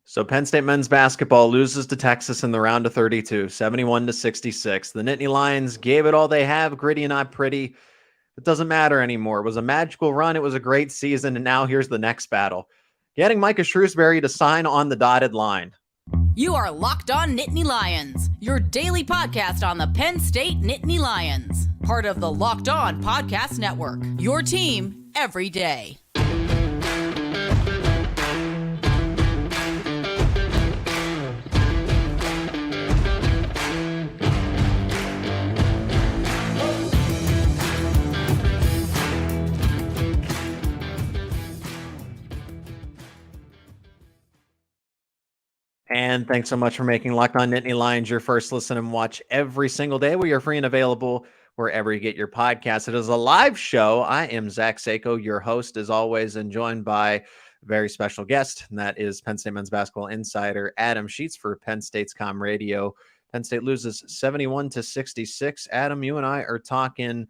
So Penn State men's basketball loses to Texas in the round of 32, 71-66. The Nittany Lions gave it all they have, gritty and not pretty. It doesn't matter anymore. It was a magical run. It was a great season. And now here's the next battle. Getting Micah Shrewsberry to sign on the dotted line. You are Locked On Nittany Lions, your daily podcast on the Penn State Nittany Lions. Part of the Locked On Podcast Network, your team every day. And thanks so much for making Locked On Nittany Lions your first listen and watch every single day. We are free and available wherever you get your podcasts. It is a live show. I am Zach Sako, your host, as always, and joined by a very special guest, and that is Penn State men's basketball insider Adam Sheetz for Penn State's Com Radio. Penn State loses 71-66. Adam, you and I are talking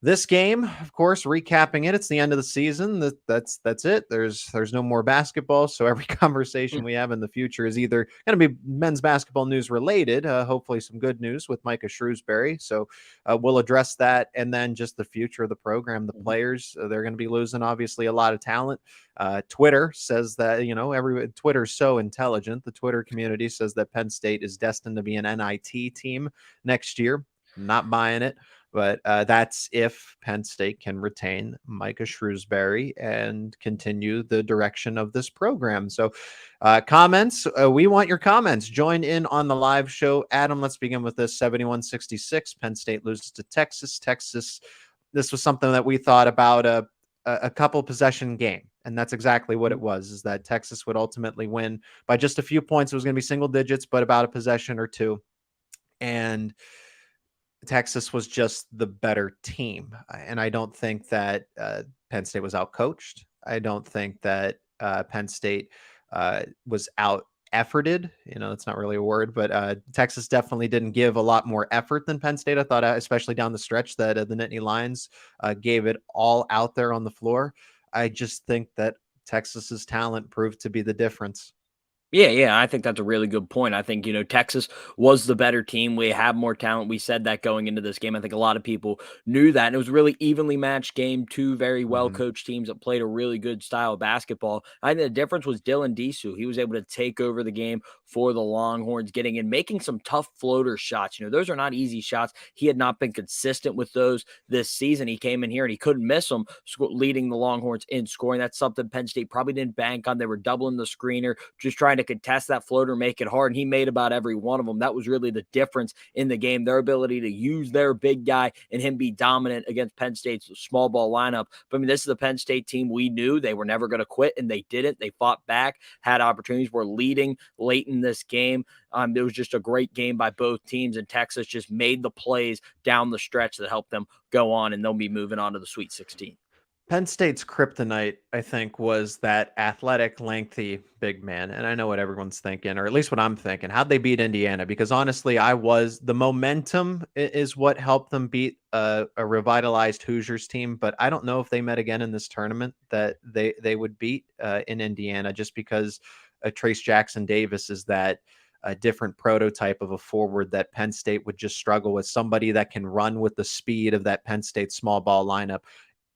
this game, of course, recapping it. It's the end of the season. That's it. There's no more basketball. So every conversation we have in the future is either going to be men's basketball news related, hopefully some good news with Micah Shrewsberry. So we'll address that. And then just the future of the program, the players, they're going to be losing, obviously, a lot of talent. Twitter says that, Twitter's so intelligent. The Twitter community says that Penn State is destined to be an NIT team next year. I'm not buying it. But that's if Penn State can retain Micah Shrewsberry and continue the direction of this program. So comments, we want your comments. Join in on the live show. Adam, let's begin with this. 71-66. Penn State loses to Texas. This was something that we thought about a couple possession game. And that's exactly what it was, is that Texas would ultimately win by just a few points. It was going to be single digits, but about a possession or two. And Texas was just the better team. And I don't think that Penn State was outcoached. I don't think that Penn State was out efforted. That's not really a word, but Texas definitely didn't give a lot more effort than Penn State. I thought, especially down the stretch, that the Nittany Lions gave it all out there on the floor. I just think that Texas's talent proved to be the difference. Yeah, I think that's a really good point. I think, Texas was the better team. We have more talent. We said that going into this game. I think a lot of people knew that. And it was a really evenly matched game. Two very well-coached teams that played a really good style of basketball. I think the difference was Dylan Disu. He was able to take over the game for the Longhorns, getting in, making some tough floater shots. Those are not easy shots. He had not been consistent with those this season. He came in here and he couldn't miss them, leading the Longhorns in scoring. That's something Penn State probably didn't bank on. They were doubling the screener, just trying to contest that floater, make it hard, and he made about every one of them. That was really the difference in the game, their ability to use their big guy and him be dominant against Penn State's small ball lineup. But this is the Penn State team we knew they were never going to quit, and they didn't. They fought back, had opportunities, were leading late in this game. It was just a great game by both teams, and Texas just made the plays down the stretch that helped them go on, and they'll be moving on to the Sweet 16. Penn State's kryptonite, I think, was that athletic, lengthy big man. And I know what everyone's thinking, or at least what I'm thinking. How'd they beat Indiana? Because honestly, the momentum is what helped them beat a revitalized Hoosiers team. But I don't know if they met again in this tournament that they would beat in Indiana, just because Trace Jackson Davis is that a different prototype of a forward that Penn State would just struggle with, somebody that can run with the speed of that Penn State small ball lineup.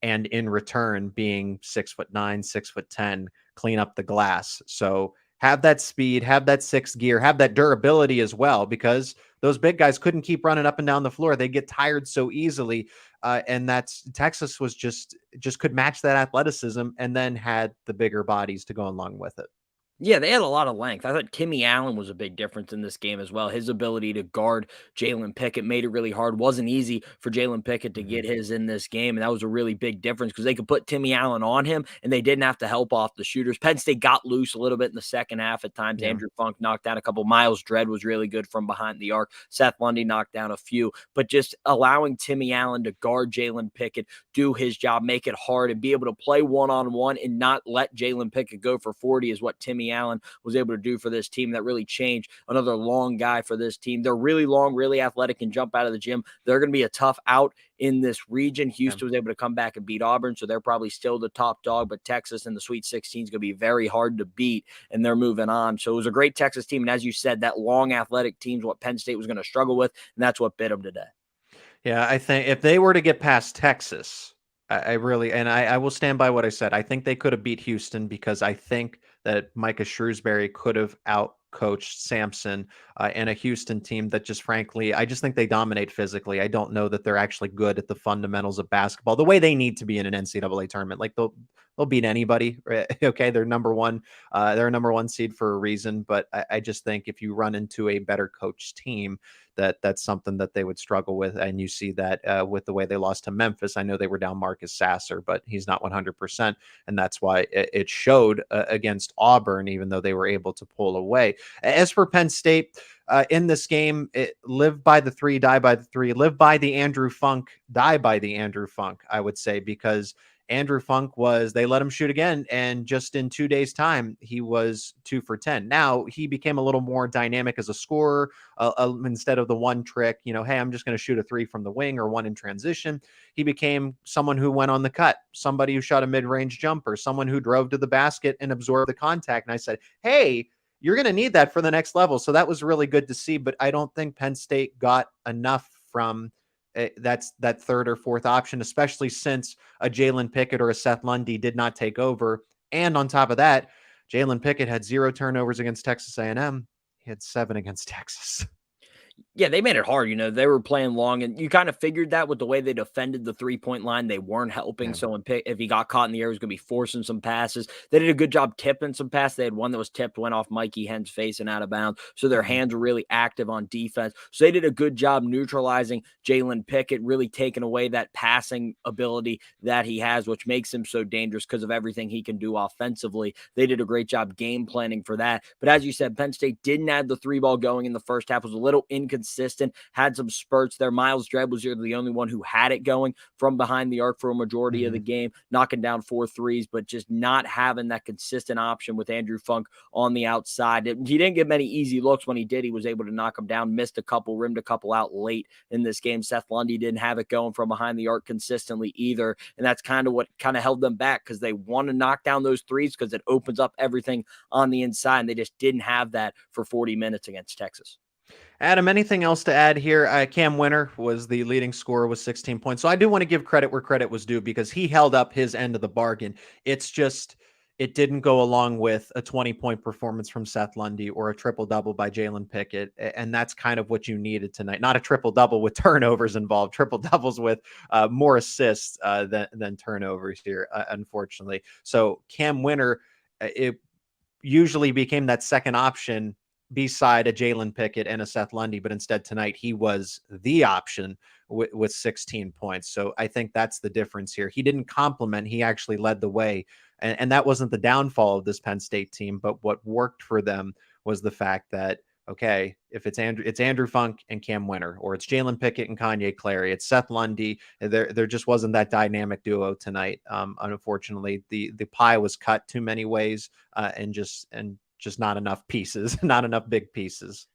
And in return, being 6'9", 6'10", clean up the glass. So have that speed, have that sixth gear, have that durability as well, because those big guys couldn't keep running up and down the floor. They get tired so easily. And that's Texas was just could match that athleticism, and then had the bigger bodies to go along with it. Yeah, they had a lot of length. I thought Timmy Allen was a big difference in this game as well. His ability to guard Jalen Pickett made it really hard. Wasn't easy for Jalen Pickett to get his in this game, and that was a really big difference because they could put Timmy Allen on him, and they didn't have to help off the shooters. Penn State got loose a little bit in the second half at times. Yeah. Andrew Funk knocked down a couple. Miles Dredd was really good from behind the arc. Seth Lundy knocked down a few. But just allowing Timmy Allen to guard Jalen Pickett, do his job, make it hard, and be able to play one-on-one and not let Jalen Pickett go for 40 is what Timmy Tony Allen was able to do for this team that really changed. Another long guy for this team. They're really long, really athletic, and jump out of the gym. They're going to be a tough out in this region. Houston was able to come back and beat Auburn, so they're probably still the top dog, but Texas in the Sweet 16 is going to be very hard to beat, and they're moving on. So it was a great Texas team, and as you said, that long athletic team is what Penn State was going to struggle with, and that's what bit them today. Yeah, I think if they were to get past Texas, I really, and I will stand by what I said. I think they could have beat Houston because I think that Micah Shrewsberry could have out-coached Sampson and a Houston team that just frankly, I just think they dominate physically. I don't know that they're actually good at the fundamentals of basketball the way they need to be in an NCAA tournament. Like they'll beat anybody. Right? Okay, they're number one. They're a number one seed for a reason. But I just think if you run into a better coached team, that's something that they would struggle with. And you see that with the way they lost to Memphis. I know they were down Marcus Sasser, but he's not 100%. And that's why it showed against Auburn, even though they were able to pull away. As for Penn State, in this game, live by the three, die by the three, live by the Andrew Funk, die by the Andrew Funk, I would say, because Andrew Funk they let him shoot again. And just in 2 days' time, he was 2 for 10. Now he became a little more dynamic as a scorer instead of the one trick, hey, I'm just going to shoot a 3 from the wing or 1 in transition. He became someone who went on the cut, somebody who shot a mid-range jumper, someone who drove to the basket and absorbed the contact. And I said, hey, you're going to need that for the next level. So that was really good to see, but I don't think Penn State got enough from that third or fourth option, especially since a Jalen Pickett or a Seth Lundy did not take over. And on top of that, Jalen Pickett had 0 turnovers against Texas A&M. He had 7 against Texas. Yeah, they made it hard. They were playing long, and you kind of figured that with the way they defended the three-point line. They weren't helping. Yeah. So if he got caught in the air, he was going to be forcing some passes. They did a good job tipping some passes. They had one that was tipped, went off Mikey Henn's face and out of bounds. So their hands were really active on defense. So they did a good job neutralizing Jalen Pickett, really taking away that passing ability that he has, which makes him so dangerous because of everything he can do offensively. They did a great job game planning for that. But as you said, Penn State didn't have the 3-ball going in the first half. It was a little inconsistent, had some spurts there. Miles Dredd was the only one who had it going from behind the arc for a majority of the game, knocking down 4 threes, but just not having that consistent option with Andrew Funk on the outside. He didn't get many easy looks. When he did, he was able to knock them down, missed a couple, rimmed a couple out late in this game. Seth Lundy didn't have it going from behind the arc consistently either, and that's kind of what kind of held them back because they want to knock down those threes because it opens up everything on the inside, and they just didn't have that for 40 minutes against Texas. Adam, anything else to add here? Cam Winter was the leading scorer with 16 points. So I do want to give credit where credit was due because he held up his end of the bargain. It's just, it didn't go along with a 20-point performance from Seth Lundy or a triple-double by Jalen Pickett. And that's kind of what you needed tonight. Not a triple-double with turnovers involved, triple-doubles with more assists than turnovers here, unfortunately. So Cam Winter, it usually became that second option beside a Jalen Pickett and a Seth Lundy, but instead tonight he was the option with 16 points. So I think that's the difference here. He didn't compliment, he actually led the way. And that wasn't the downfall of this Penn State team, but what worked for them was the fact that, okay, if it's Andrew Funk and Cam Winter, or it's Jalen Pickett and Kanye Clary, it's Seth Lundy, there just wasn't that dynamic duo tonight. Unfortunately, the pie was cut too many ways and just not enough pieces, not enough big pieces.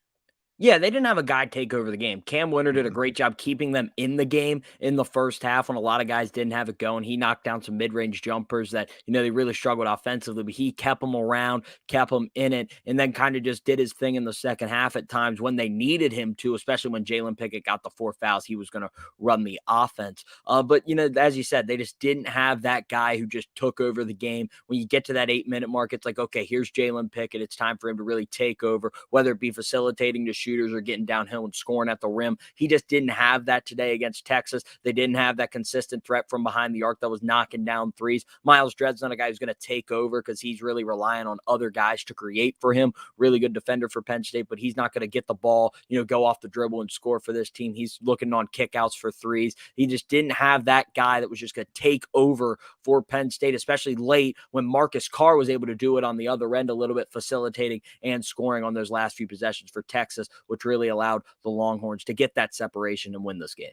Yeah, they didn't have a guy take over the game. Cam Winter did a great job keeping them in the game in the first half when a lot of guys didn't have it going. He knocked down some mid-range jumpers that, they really struggled offensively, but he kept them around, kept them in it, and then kind of just did his thing in the second half at times when they needed him to, especially when Jalen Pickett got the 4 fouls. He was going to run the offense. But, as you said, they just didn't have that guy who just took over the game. When you get to that 8-minute mark, it's like, okay, here's Jalen Pickett. It's time for him to really take over, whether it be facilitating to shooters or getting downhill and scoring at the rim. He just didn't have that today against Texas. They didn't have that consistent threat from behind the arc that was knocking down threes. Miles Dredd's not a guy who's going to take over because he's really relying on other guys to create for him. Really good defender for Penn State, but he's not going to get the ball, go off the dribble and score for this team. He's looking on kickouts for threes. He just didn't have that guy that was just going to take over for Penn State, especially late when Marcus Carr was able to do it on the other end a little bit, facilitating and scoring on those last few possessions for Texas, which really allowed the Longhorns to get that separation and win this game.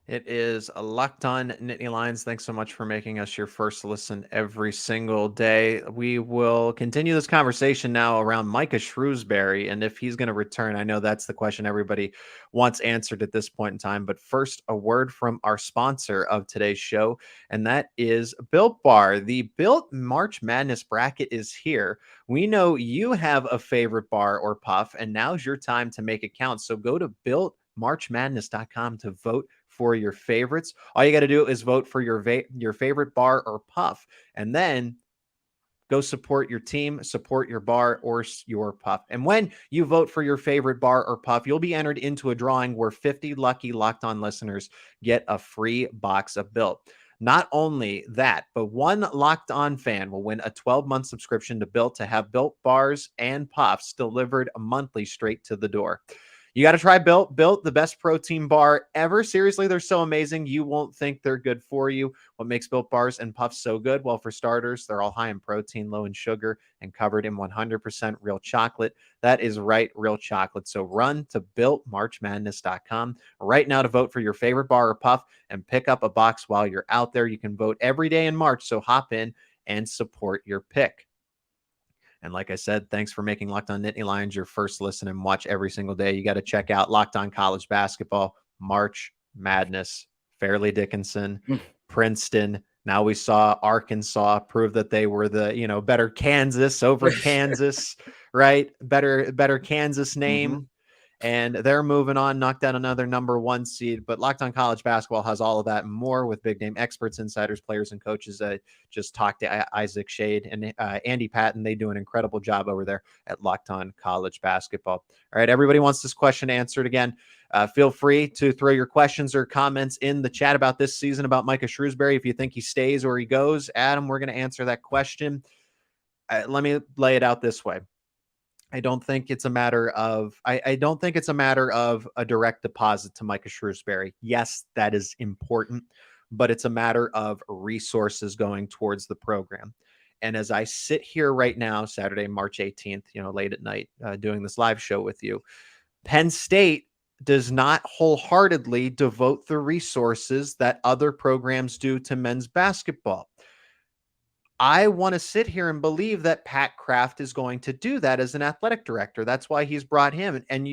It is a Locked On Nittany Lions. Thanks so much for making us your first listen every single day. We will continue this conversation now around Micah Shrewsberry and if he's going to return. I know that's the question everybody wants answered at this point in time. But first, a word from our sponsor of today's show, and that is Built Bar. The Built March Madness bracket is here. We know you have a favorite bar or puff, and now's your time to make it count. So go to builtmarchmadness.com to vote for your favorites. All you got to do is vote for your favorite bar or puff, and then go support your team, support your bar or your puff. And when you vote for your favorite bar or puff, you'll be entered into a drawing where 50 lucky Locked On listeners get a free box of Built. Not only that, but one Locked On fan will win a 12-month subscription to Built to have Built bars and puffs delivered monthly straight to the door. You got to try Built. Built, the best protein bar ever. Seriously, they're so amazing. You won't think they're good for you. What makes Built bars and puffs so good? Well, for starters, they're all high in protein, low in sugar, and covered in 100% real chocolate. That is right, real chocolate. So run to builtmarchmadness.com right now to vote for your favorite bar or puff and pick up a box while you're out there. You can vote every day in March, so hop in and support your pick. And like I said, thanks for making Locked On Nittany Lions your first listen and watch every single day. You got to check out Locked On College Basketball, March Madness, Fairleigh Dickinson, Princeton. Now we saw Arkansas prove that they were the, better Kansas over Kansas, right? Better Kansas name. Mm-hmm. And they're moving on, knocked out another number 1 seed. But Locked On College Basketball has all of that and more with big name experts, insiders, players, and coaches. Just talked to Isaac Shade and Andy Patton. They do an incredible job over there at Locked On College Basketball. All right, everybody wants this question answered again. Feel free to throw your questions or comments in the chat about this season, about Micah Shrewsberry. If you think he stays or he goes, Adam, we're going to answer that question. Let me lay it out this way. I don't think it's a matter of a direct deposit to Micah Shrewsberry. Yes, that is important, but it's a matter of resources going towards the program. And as I sit here right now, Saturday, March 18th, late at night, doing this live show with you, Penn State does not wholeheartedly devote the resources that other programs do to men's basketball. I want to sit here and believe that Pat Kraft is going to do that as an athletic director. That's why he's brought in, and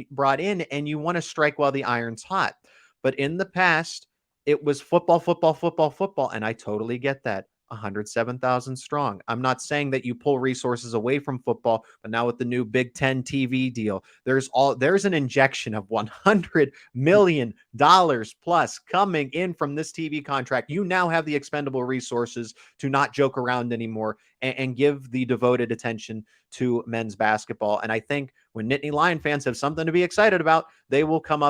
you want to strike while the iron's hot. But in the past, it was football, football, football, football. And I totally get that. 107,000 strong. I'm not saying that you pull resources away from football, but now with the new Big Ten TV deal, there's an injection of $100 million plus coming in from this TV contract. You now have the expendable resources to not joke around anymore and give the devoted attention to men's basketball. And I think when Nittany Lion fans have something to be excited about, they will come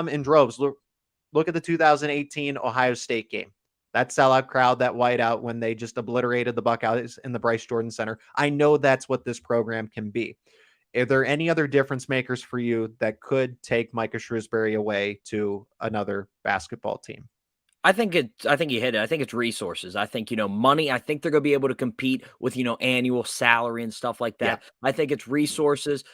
in droves. Look at the 2018 Ohio State game. That sellout crowd, that whiteout when they just obliterated the Buckeyes in the Bryce Jordan Center. I know that's what this program can be. Are there any other difference makers for you that could take Micah Shrewsberry away to another basketball team? I think you hit it. I think it's resources. I think, money. I think they're going to be able to compete with, annual salary and stuff like that. Yeah. I think it's resources,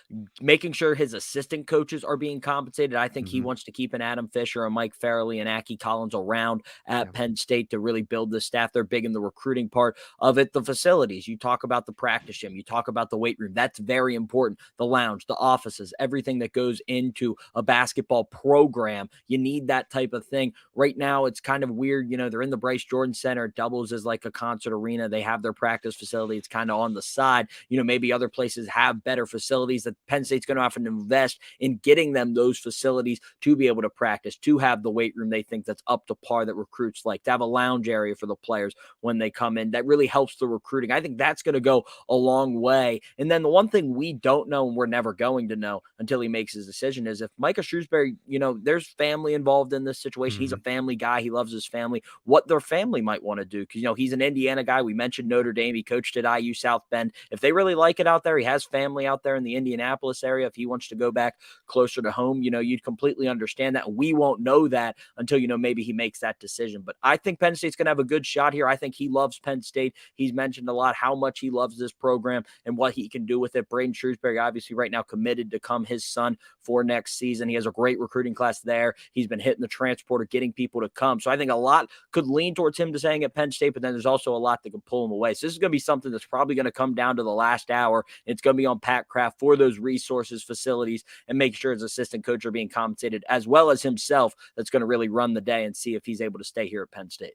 making sure his assistant coaches are being compensated. I think he wants to keep an Adam Fisher, a Mike Farrelly, and Aki Collins around at Penn State to really build the staff. They're big in the recruiting part of it. The facilities, you talk about the practice gym, you talk about the weight room. That's very important. The lounge, the offices, everything that goes into a basketball program. You need that type of thing. Right now, it's kind of weird. They're in the Bryce Jordan Center. It doubles as like a concert arena. They have their practice facility. It's kind of on the side. Maybe other places have better facilities that Penn State's going to have to invest in getting them those facilities to be able to practice, to have the weight room they think that's up to par that recruits like, to have a lounge area for the players when they come in. That really helps the recruiting. I think that's going to go a long way. And then the one thing we don't know, and we're never going to know until he makes his decision, is if Micah Shrewsberry, there's family involved in this situation. He's a family guy. He loves loves his family, what their family might want to do. Because, he's an Indiana guy. We mentioned Notre Dame. He coached at IU South Bend. If they really like it out there, he has family out there in the Indianapolis area. If he wants to go back closer to home, you'd completely understand that. We won't know that until, maybe he makes that decision. But I think Penn State's going to have a good shot here. I think he loves Penn State. He's mentioned a lot how much he loves this program and what he can do with it. Braden Shrewsbury, obviously, right now committed to come his son for next season. He has a great recruiting class there. He's been hitting the transporter, getting people to come. So I think a lot could lean towards him to staying at Penn State, but then there's also a lot that could pull him away. So this is going to be something that's probably going to come down to the last hour. It's going to be on Pat Kraft for those resources, facilities, and make sure his assistant coach are being compensated, as well as himself, that's going to really run the day and see if he's able to stay here at Penn State.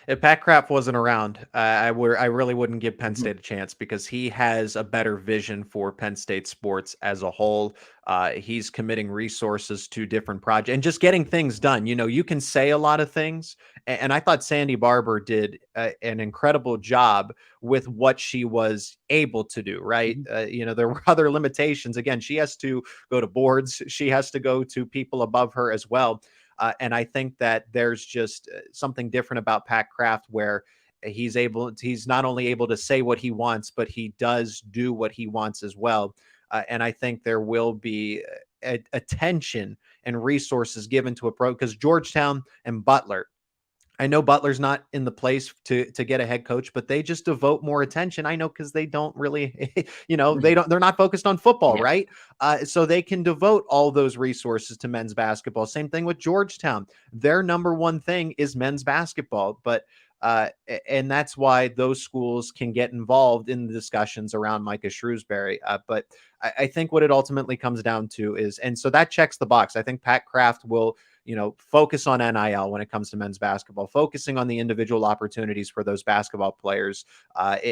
If Pat Kraft wasn't around, I really wouldn't give Penn State a chance, because he has a better vision for Penn State sports as a whole. He's committing resources to different projects and just getting things done. You can say a lot of things, and I thought Sandy Barber did an incredible job with what she was able to do, right? There were other limitations. Again, she has to go to boards. She has to go to people above her as well. And I think that there's just something different about Pat Kraft, where he's not only able to say what he wants, but he does do what he wants as well. And I think there will be attention and resources given to a pro, because Georgetown and Butler, I know Butler's not in the place to get a head coach, but they just devote more attention. I know, because they don't really, they're not focused on football, right? So they can devote all those resources to men's basketball. Same thing with Georgetown. Their number one thing is men's basketball, and that's why those schools can get involved in the discussions around Micah Shrewsbury. But I think what it ultimately comes down to is, and so that checks the box. I think Pat Kraft will, focus on NIL when it comes to men's basketball, focusing on the individual opportunities for those basketball players,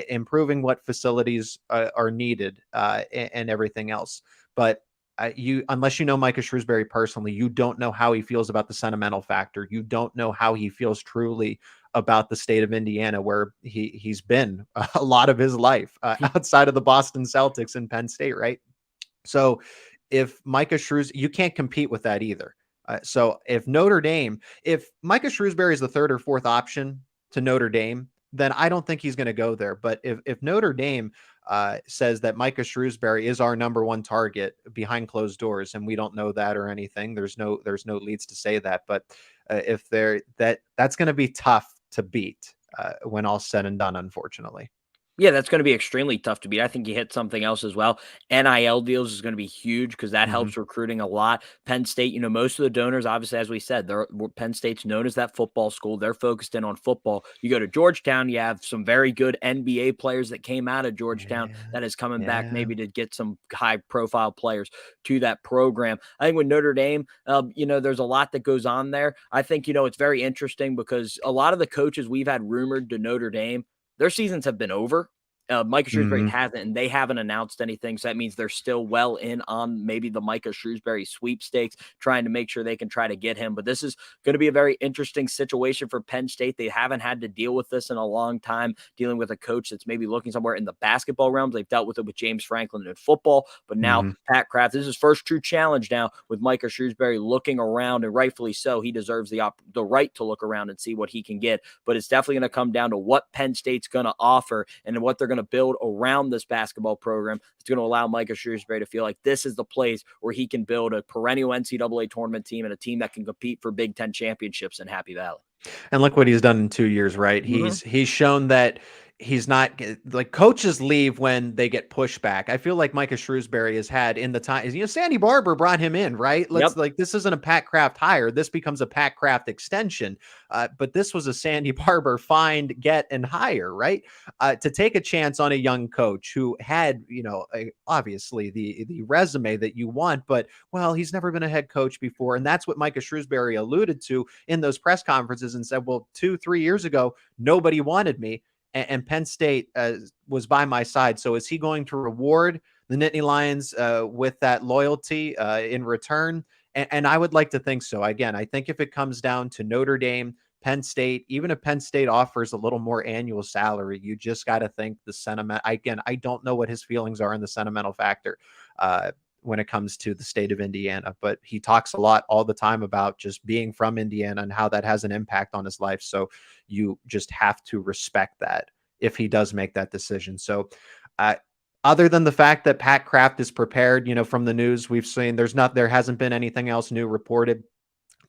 improving what facilities are needed, and everything else. But unless you know Micah Shrewsbury personally, you don't know how he feels about the sentimental factor. You don't know how he feels truly about the state of Indiana, where he's been a lot of his life, outside of the Boston Celtics and Penn State, right? So if Micah Shrewsbury, you can't compete with that either. So if Micah Shrewsbury is the third or fourth option to Notre Dame, then I don't think he's going to go there. But if Notre Dame says that Micah Shrewsbury is our number one target behind closed doors, and we don't know that or anything, there's no leads to say that. But if that's going to be tough to beat when all's said and done, unfortunately. Yeah, that's going to be extremely tough to beat. I think you hit something else as well. NIL deals is going to be huge, because that helps recruiting a lot. Penn State, most of the donors, obviously, as we said, Penn State's known as that football school. They're focused in on football. You go to Georgetown, you have some very good NBA players that came out of Georgetown that is coming back maybe to get some high-profile players to that program. I think with Notre Dame, there's a lot that goes on there. I think, it's very interesting, because a lot of the coaches we've had rumored to Notre Dame, their seasons have been over. Micah Shrewsbury hasn't, and they haven't announced anything. So that means they're still well in on maybe the Micah Shrewsbury sweepstakes, trying to make sure they can try to get him. But this is going to be a very interesting situation for Penn State. They haven't had to deal with this in a long time, dealing with a coach that's maybe looking somewhere in the basketball realms. They've dealt with it with James Franklin in football, but now Pat Kraft, this is his first true challenge now with Micah Shrewsbury looking around, and rightfully so. He deserves the right to look around and see what he can get. But it's definitely going to come down to what Penn State's going to offer and what they're going to build around this basketball program. It's going to allow Micah Shrewsbury to feel like this is the place where he can build a perennial NCAA tournament team and a team that can compete for Big Ten championships in Happy Valley. And look what he's done in 2 years, right? He's shown that he's not, like, coaches leave when they get pushback. I feel like Micah Shrewsbury has had in the time, Sandy Barber brought him in, right? This isn't a Pat Kraft hire. This becomes a Pat Kraft extension. But this was a Sandy Barber find, get, and hire, right? To take a chance on a young coach who had, obviously the resume that you want, but, well, he's never been a head coach before. And that's what Micah Shrewsbury alluded to in those press conferences and said, well, 2-3 years ago, nobody wanted me. And Penn State was by my side. So is he going to reward the Nittany Lions with that loyalty in return? And I would like to think so. Again, I think if it comes down to Notre Dame, Penn State, even if Penn State offers a little more annual salary, you just got to think the sentiment. Again, I don't know what his feelings are in the sentimental factor. when it comes to the state of Indiana. But he talks a lot all the time about just being from Indiana and how that has an impact on his life. So you just have to respect that if he does make that decision. So other than the fact that Pat Kraft is prepared, from the news we've seen, there hasn't been anything else new reported.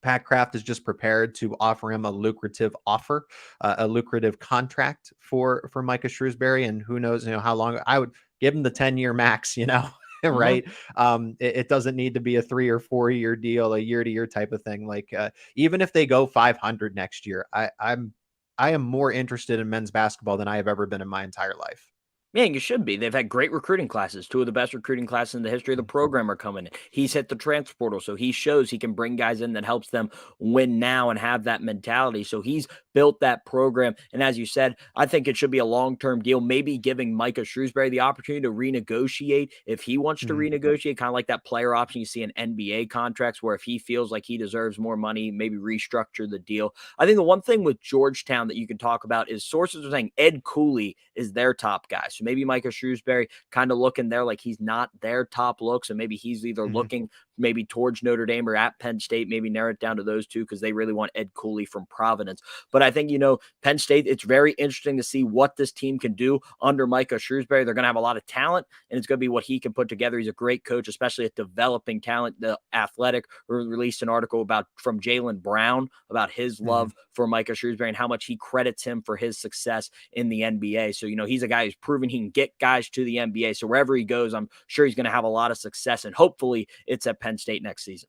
Pat Kraft is just prepared to offer him a lucrative offer, a lucrative contract for Micah Shrewsberry. And who knows, how long. I would give him the 10-year max, right? It doesn't need to be a 3 or 4 year deal, a year-to-year type of thing. Like even if they go 500 next year, I am more interested in men's basketball than I have ever been in my entire life. Man, you should be. They've had great recruiting classes. 2 of the best recruiting classes in the history of the program are coming in. He's hit the transfer portal, so he shows he can bring guys in that helps them win now and have that mentality. So he's built that program. And as you said, I think it should be a long-term deal, maybe giving Micah Shrewsbury the opportunity to renegotiate if he wants to renegotiate, kind of like that player option you see in NBA contracts, where if he feels like he deserves more money, maybe restructure the deal. I think the one thing with Georgetown that you can talk about is sources are saying Ed Cooley is their top guy. So maybe Micah Shrewsbury kind of looking there like he's not their top look. So maybe he's either looking maybe towards Notre Dame or at Penn State, maybe narrow it down to those two because they really want Ed Cooley from Providence. But I think, Penn State, it's very interesting to see what this team can do under Micah Shrewsbury. They're going to have a lot of talent, and it's going to be what he can put together. He's a great coach, especially at developing talent. The Athletic released an article from Jaylen Brown about his love for Micah Shrewsbury and how much he credits him for his success in the NBA. So, he's a guy who's proven he can get guys to the NBA. So wherever he goes, I'm sure he's going to have a lot of success, and hopefully it's at Penn State next season.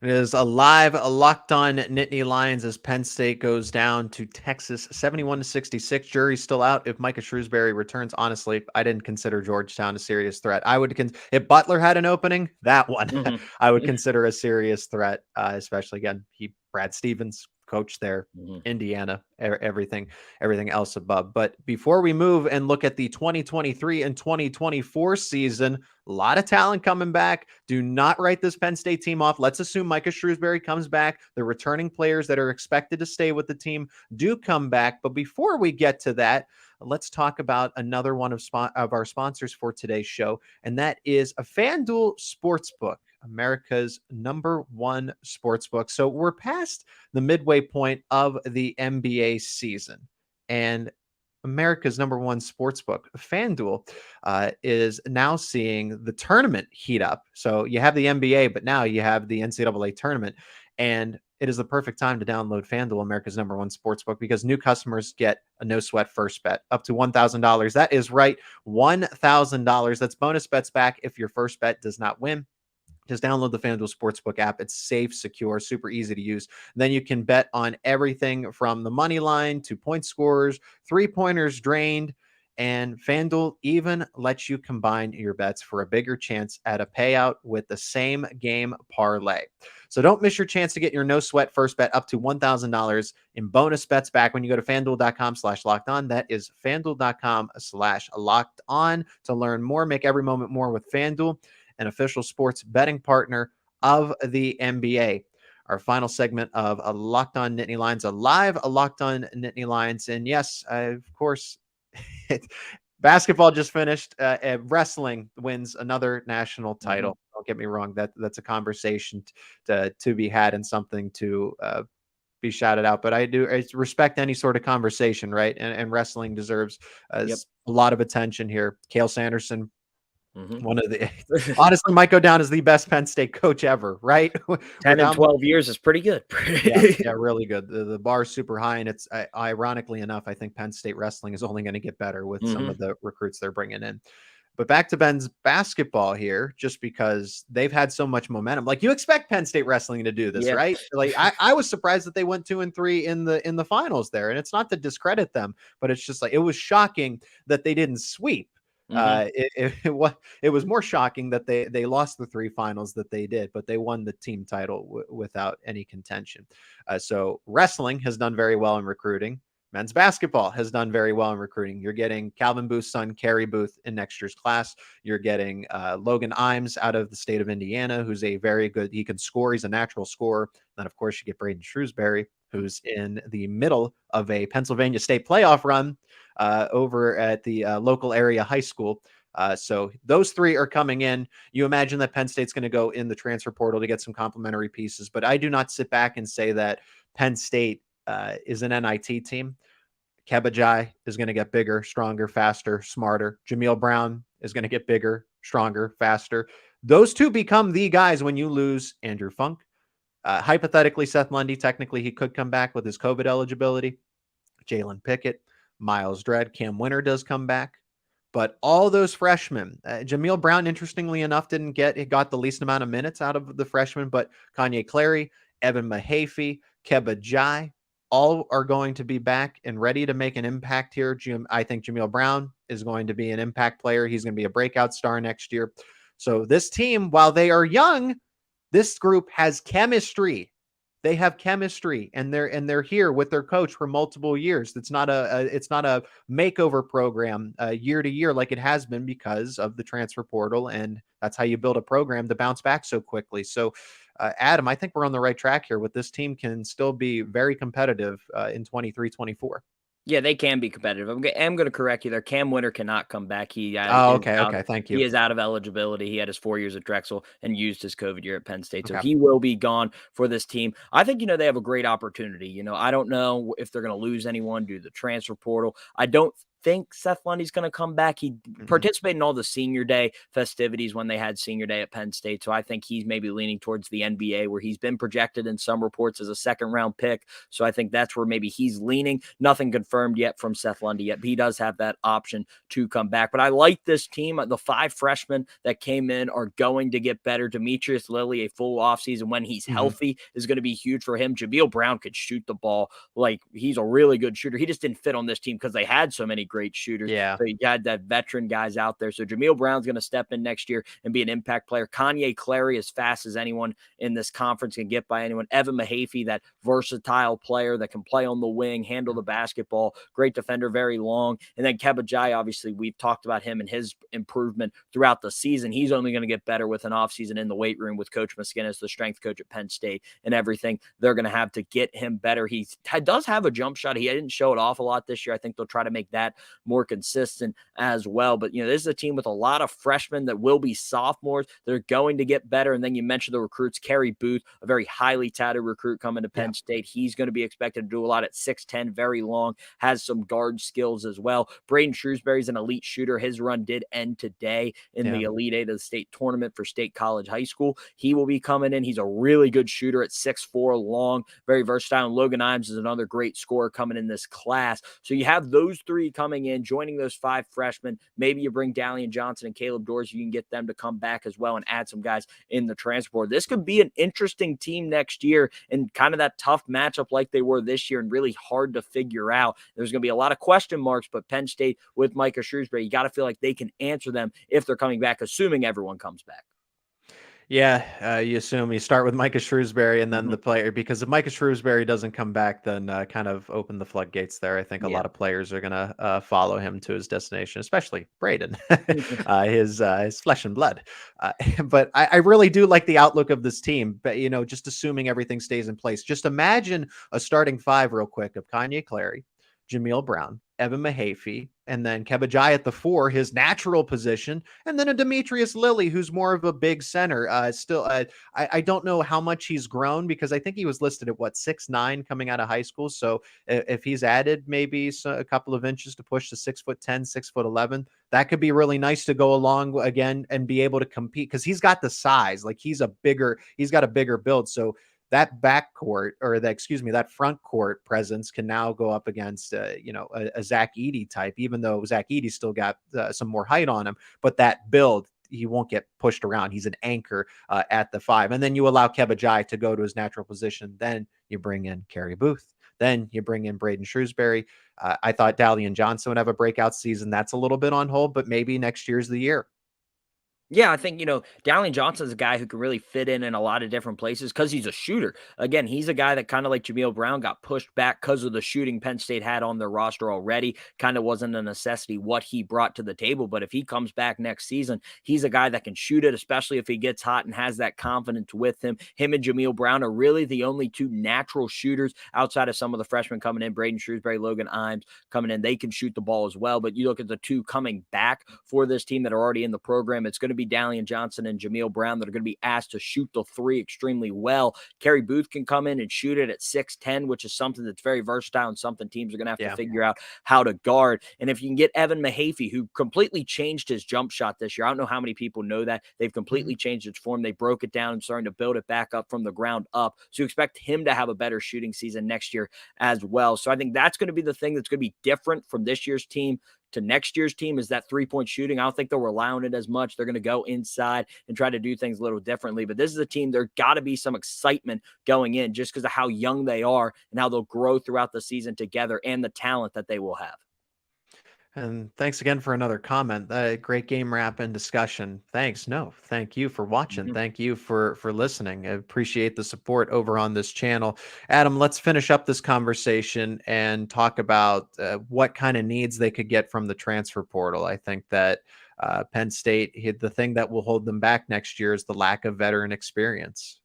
It is a Locked On Nittany Lions as Penn State goes down to Texas 71-66. Jury's still out if Micah Shrewsbury returns. Honestly, I didn't consider Georgetown a serious threat. I would if Butler had an opening, that one I would consider a serious threat, especially again, Brad Stevens coach there, Indiana, everything else above. But before we move and look at the 2023 and 2024 season, a lot of talent coming back. Do not write this Penn State team off. Let's assume Micah Shrewsbury comes back. The returning players that are expected to stay with the team do come back. But before we get to that, let's talk about another one of our sponsors for today's show, and that is a FanDuel Sportsbook, America's #1 sportsbook. So we're past the midway point of the NBA season, and America's #1 sportsbook, FanDuel, is now seeing the tournament heat up. So you have the NBA, but now you have the NCAA tournament, and it is the perfect time to download FanDuel, America's #1 sportsbook, because new customers get a no-sweat first bet up to $1,000. That is right, $1,000. That's bonus bets back if your first bet does not win. Just download the FanDuel Sportsbook app. It's safe, secure, super easy to use. Then you can bet on everything from the money line to point scorers, three-pointers drained, and FanDuel even lets you combine your bets for a bigger chance at a payout with the same game parlay. So don't miss your chance to get your no-sweat first bet up to $1,000 in bonus bets back when you go to FanDuel.com/lockedon. That is FanDuel.com/lockedon to learn more. Make every moment more with FanDuel, an official sports betting partner of the NBA. Our final segment of a Locked On Nittany Lions, a Locked On Nittany Lions. And yes, of course, basketball just finished. Wrestling wins another national title. Don't get me wrong. That's a conversation to be had and something to be shouted out. But I respect any sort of conversation, right? And wrestling deserves a lot of attention here. Cale Sanderson, one of the honestly might go down as the best Penn State coach ever, right? 10 and 12 years is pretty good. yeah, really good. The bar is super high, and it's ironically enough, I think Penn State wrestling is only going to get better with some of the recruits they're bringing in. But back to Ben's basketball here, just because they've had so much momentum. Like, you expect Penn State wrestling to do this, right? Like, I was surprised that they went 2-3 in the finals there, and it's not to discredit them, but it's just like it was shocking that they didn't sweep. It was more shocking that they lost the 3 finals that they did, but they won the team title without any contention. So wrestling has done very well in recruiting. Men's basketball has done very well in recruiting. You're getting Calvin Booth's son, Kerry Booth, in next year's class. You're getting Logan Imes out of the state of Indiana, who's a very good, he can score. He's a natural scorer. Then, of course, you get Braden Shrewsbury, who's in the middle of a Pennsylvania State playoff run over at the local area high school. So those three are coming in. You imagine that Penn State's going to go in the transfer portal to get some complementary pieces, but I do not sit back and say that Penn State is an NIT team. Kebajai is going to get bigger, stronger, faster, smarter. Jameel Brown is going to get bigger, stronger, faster. Those two become the guys when you lose Andrew Funk. Hypothetically, Seth Lundy, technically he could come back with his COVID eligibility. Jalen Pickett, Miles Dredd, Cam Winter does come back. But all those freshmen, Jameel Brown, interestingly enough, got the least amount of minutes out of the freshmen, but Kanye Clary, Evan Mahaffey, Kebajai, all are going to be back and ready to make an impact here. I think Jameel Brown is going to be an impact player. He's going to be a breakout star next year. So this team, while they are young, this group has chemistry. They have chemistry, and they're here with their coach for multiple years. It's not a makeover program year to year like it has been because of the transfer portal, and that's how you build a program to bounce back so quickly. So, Adam, I think we're on the right track here. With this team can still be very competitive in 23-24. Yeah, they can be competitive. I'm going to correct you there. Cam Winter cannot come back. Okay. Thank you. He is out of eligibility. He had his 4 years at Drexel and used his COVID year at Penn State. So Okay. he will be gone for this team. I think, they have a great opportunity. I don't know if they're going to lose anyone due to the transfer portal. I don't think Seth Lundy's going to come back. He participated in all the senior day festivities when they had senior day at Penn State. So I think he's maybe leaning towards the NBA, where he's been projected in some reports as a second round pick. So I think that's where maybe he's leaning. Nothing confirmed yet from Seth Lundy yet, but he does have that option to come back. But I like this team. The 5 freshmen that came in are going to get better. Demetrius Lilly, a full offseason when he's healthy, is going to be huge for him. Jameel Brown could shoot the ball. Like, he's a really good shooter. He just didn't fit on this team because they had so many great shooters. Yeah. So you had that veteran guys out there. So Jameel Brown's going to step in next year and be an impact player. Kanye Clary, as fast as anyone in this conference can get by anyone. Evan Mahaffey, that versatile player that can play on the wing, handle the basketball, great defender, very long. And then Kebajai, obviously, we've talked about him and his improvement throughout the season. He's only going to get better with an offseason in the weight room with Coach Maskinnis, the strength coach at Penn State, and everything. They're going to have to get him better. He does have a jump shot. He didn't show it off a lot this year. I think they'll try to make that more consistent as well. But, this is a team with a lot of freshmen that will be sophomores. They're going to get better. And then you mentioned the recruits, Kerry Booth, a very highly touted recruit coming to Penn State. He's going to be expected to do a lot at 6'10", very long, has some guard skills as well. Braden Shrewsbury is an elite shooter. His run did end today in the Elite Eight of the state tournament for State College High School. He will be coming in. He's a really good shooter at 6'4", long, very versatile. And Logan Imes is another great scorer coming in this class. So you have those 3 coming in, joining those 5 freshmen. Maybe you bring Dalian Johnson and Caleb Doors. You can get them to come back as well and add some guys in the transfer board. This could be an interesting team next year, and kind of that tough matchup like they were this year and really hard to figure out. There's going to be a lot of question marks, but Penn State with Micah Shrewsbury, you got to feel like they can answer them if they're coming back, assuming everyone comes back. Yeah, you assume you start with Micah Shrewsbury and then the player, because if Micah Shrewsbury doesn't come back, then kind of open the floodgates there. I think a lot of players are going to follow him to his destination, especially Braden, his flesh and blood. But I really do like the outlook of this team. But, just assuming everything stays in place, just imagine a starting 5 real quick of Kanye Clary, Jameel Brown, Evan Mahaffey, and then Kebajai at the 4, his natural position, and then a Demetrius Lilly, who's more of a big center. I don't know how much he's grown, because I think he was listed at 6'9" coming out of high school. So if he's added maybe a couple of inches to push to 6'10", 6'11", that could be really nice to go along again and be able to compete, because he's got the size. Like, he's got a bigger build. So that backcourt, or that front court presence can now go up against, a Zach Edey type, even though Zach Edey still got some more height on him, but that build, he won't get pushed around. He's an anchor at the 5. And then you allow Kebajai to go to his natural position. Then you bring in Kerry Booth. Then you bring in Braden Shrewsbury. I thought Dalian Johnson would have a breakout season. That's a little bit on hold, but maybe next year's the year. Yeah, I think, Dalian Johnson's a guy who can really fit in a lot of different places because he's a shooter. Again, he's a guy that kind of like Jameel Brown got pushed back because of the shooting Penn State had on their roster already. Kind of wasn't a necessity what he brought to the table. But if he comes back next season, he's a guy that can shoot it, especially if he gets hot and has that confidence with him. Him and Jameel Brown are really the only two natural shooters outside of some of the freshmen coming in, Braden Shrewsbury, Logan Imes coming in. They can shoot the ball as well. But you look at the two coming back for this team that are already in the program, it's going to be Dalian Johnson and Jameel Brown that are going to be asked to shoot the three extremely well. Kerry Booth can come in and shoot it at 6'10", which is something that's very versatile and something teams are going to have to figure out how to guard. And if you can get Evan Mahaffey, who completely changed his jump shot this year, I don't know how many people know that. They've completely changed its form. They broke it down and starting to build it back up from the ground up. So you expect him to have a better shooting season next year as well. So I think that's going to be the thing that's going to be different from this year's team to next year's team is that three-point shooting. I don't think they'll rely on it as much. They're going to go inside and try to do things a little differently. But this is a team, there's got to be some excitement going in just because of how young they are and how they'll grow throughout the season together and the talent that they will have. And thanks again for another comment. Great game wrap and discussion. Thanks. No, thank you for watching. Thank you for listening. I appreciate the support over on this channel. Adam, let's finish up this conversation and talk about what kind of needs they could get from the transfer portal. I think that Penn State, the thing that will hold them back next year is the lack of veteran experience.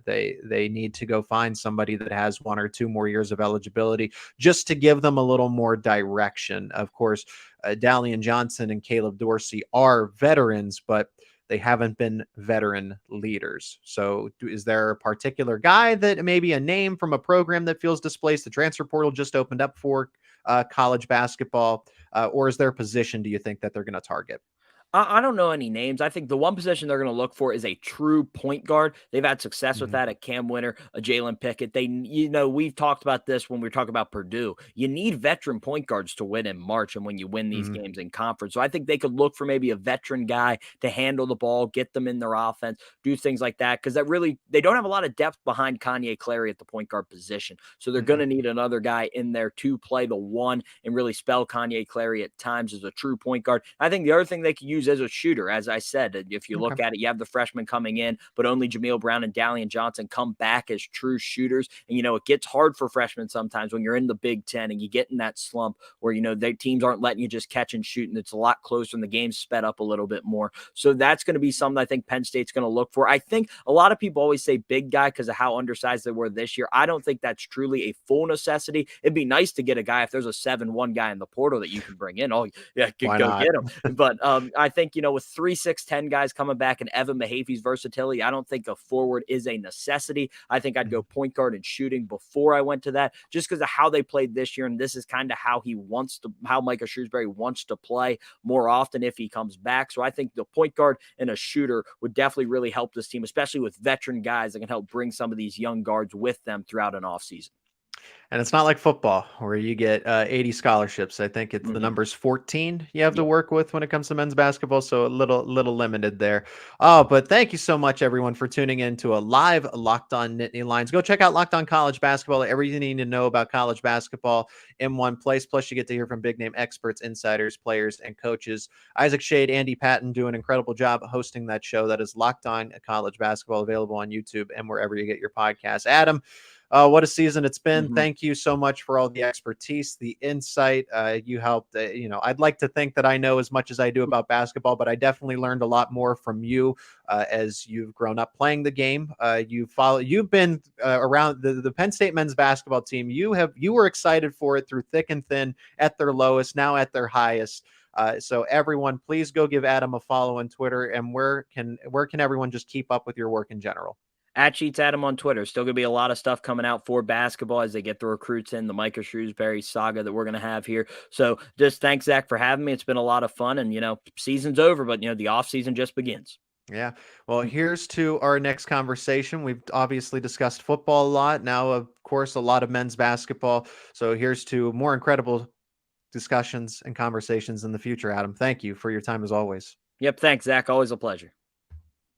They need to go find somebody that has 1 or 2 more years of eligibility just to give them a little more direction. Of course, Dalian Johnson and Caleb Dorsey are veterans, but they haven't been veteran leaders. So is there a particular guy that maybe a name from a program that feels displaced? The transfer portal just opened up for college basketball, or is there a position, do you think, that they're going to target? I don't know any names. I think the one position they're going to look for is a true point guard. They've had success with that at Cam Winter, a Jalen Pickett. We've talked about this when we were talking about Purdue. You need veteran point guards to win in March and when you win these games in conference. So I think they could look for maybe a veteran guy to handle the ball, get them in their offense, do things like that. Because they don't have a lot of depth behind Kanye Clary at the point guard position. So they're going to need another guy in there to play the one and really spell Kanye Clary at times as a true point guard. I think the other thing they could use as a shooter, as I said, if you look at it, you have the freshmen coming in, but only Jameel Brown and Dalian Johnson come back as true shooters. And, it gets hard for freshmen sometimes when you're in the Big Ten and you get in that slump where, their teams aren't letting you just catch and shoot. And it's a lot closer and the game's sped up a little bit more. So that's going to be something I think Penn State's going to look for. I think a lot of people always say big guy because of how undersized they were this year. I don't think that's truly a full necessity. It'd be nice to get a guy if there's a 7'1" guy in the portal that you can bring in. Oh, yeah, go get him. But I think, with 3, 6, 10 guys coming back and Evan Mahaffey's versatility, I don't think a forward is a necessity. I think I'd go point guard and shooting before I went to that, just because of how they played this year. And this is kind of how Micah Shrewsberry wants to play more often if he comes back. So I think the point guard and a shooter would definitely really help this team, especially with veteran guys that can help bring some of these young guards with them throughout an offseason. And it's not like football where you get 80 scholarships. I think it's the number's 14 you have to work with when it comes to men's basketball. So a little limited there. Oh, but thank you so much, everyone, for tuning in to a live Locked On Nittany Lions. Go check out Locked On College Basketball. Everything you need to know about college basketball in one place. Plus, you get to hear from big name experts, insiders, players, and coaches. Isaac Shade, Andy Patton do an incredible job hosting that show. That is Locked On College Basketball, available on YouTube and wherever you get your podcasts. Adam, what a season it's been. Thank you so much for all the expertise, the insight. You helped, I'd like to think that I know as much as I do about basketball, but I definitely learned a lot more from you as you've grown up playing the game. You've been around the Penn State men's basketball team. You were excited for it through thick and thin, at their lowest, now at their highest. So everyone, please go give Adam a follow on Twitter. And where can everyone just keep up with your work in general? At Sheetz Adam on Twitter. Still going to be a lot of stuff coming out for basketball as they get the recruits in, the Micah Shrewsberry saga that we're going to have here. So just thanks, Zach, for having me. It's been a lot of fun. And, season's over, but, the off season just begins. Yeah. Well, here's to our next conversation. We've obviously discussed football a lot. Now, of course, a lot of men's basketball. So here's to more incredible discussions and conversations in the future, Adam. Thank you for your time as always. Yep. Thanks, Zach. Always a pleasure.